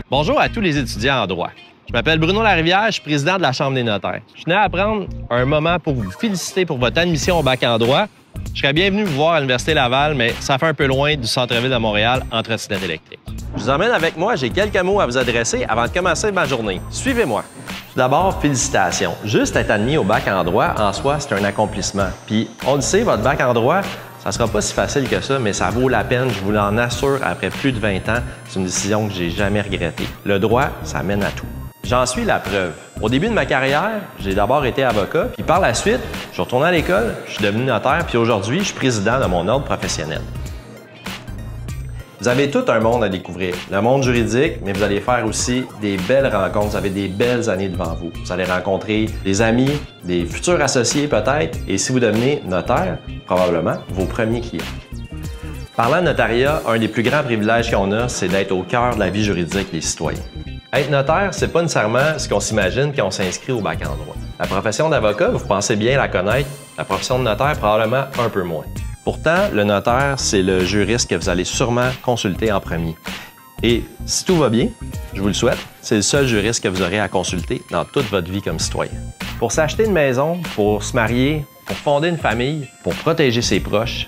Bonjour à tous les étudiants en droit. Je m'appelle Bruno Larivière, je suis président de la Chambre des notaires. Je tenais à prendre un moment pour vous féliciter pour votre admission au bac en droit. Je serais bienvenu vous voir à l'Université Laval, mais ça fait un peu loin du centre-ville de Montréal en trottinette électrique. Je vous emmène avec moi, j'ai quelques mots à vous adresser avant de commencer ma journée. Suivez-moi. Tout d'abord, félicitations. Juste être admis au bac en droit, en soi, c'est un accomplissement. Puis, on le sait, votre bac en droit, ça sera pas si facile que ça, mais ça vaut la peine, je vous l'en assure, après plus de 20 ans, c'est une décision que j'ai jamais regrettée. Le droit, ça mène à tout. J'en suis la preuve. Au début de ma carrière, j'ai d'abord été avocat, puis par la suite, je suis retourné à l'école, je suis devenu notaire, puis aujourd'hui, je suis président de mon ordre professionnel. Vous avez tout un monde à découvrir, le monde juridique, mais vous allez faire aussi des belles rencontres, vous avez des belles années devant vous. Vous allez rencontrer des amis, des futurs associés peut-être, et si vous devenez notaire, probablement vos premiers clients. Parlant de notariat, un des plus grands privilèges qu'on a, c'est d'être au cœur de la vie juridique des citoyens. Être notaire, c'est pas nécessairement ce qu'on s'imagine quand on s'inscrit au bac en droit. La profession d'avocat, vous pensez bien la connaître, la profession de notaire, probablement un peu moins. Pourtant, le notaire, c'est le juriste que vous allez sûrement consulter en premier. Et si tout va bien, je vous le souhaite, c'est le seul juriste que vous aurez à consulter dans toute votre vie comme citoyen. Pour s'acheter une maison, pour se marier, pour fonder une famille, pour protéger ses proches,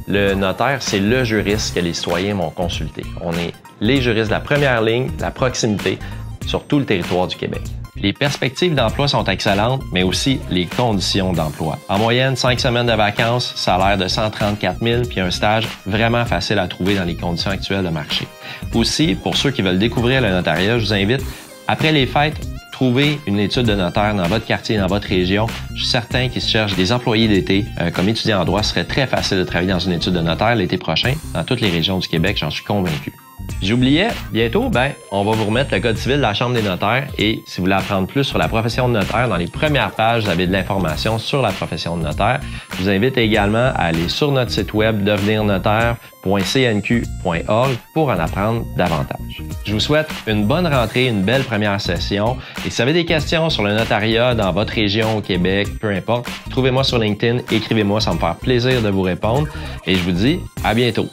le notaire, c'est le juriste que les citoyens vont consulter. On est les juristes de la première ligne, la proximité, sur tout le territoire du Québec. Les perspectives d'emploi sont excellentes, mais aussi les conditions d'emploi. En moyenne, 5 semaines de vacances, salaire de 134 000, puis un stage vraiment facile à trouver dans les conditions actuelles de marché. Aussi, pour ceux qui veulent découvrir le notariat, je vous invite, après les fêtes, trouver une étude de notaire dans votre quartier, dans votre région. Je suis certain qu'ils se cherchent des employés d'été. Comme étudiant en droit, ce serait très facile de travailler dans une étude de notaire l'été prochain, dans toutes les régions du Québec, j'en suis convaincu. J'oubliais, bientôt, on va vous remettre le Code civil de la Chambre des notaires et si vous voulez apprendre plus sur la profession de notaire, dans les premières pages, vous avez de l'information sur la profession de notaire. Je vous invite également à aller sur notre site web devenirnotaire.cnq.org pour en apprendre davantage. Je vous souhaite une bonne rentrée, une belle première session et si vous avez des questions sur le notariat dans votre région au Québec, peu importe, trouvez-moi sur LinkedIn, écrivez-moi, ça va me faire plaisir de vous répondre et je vous dis à bientôt.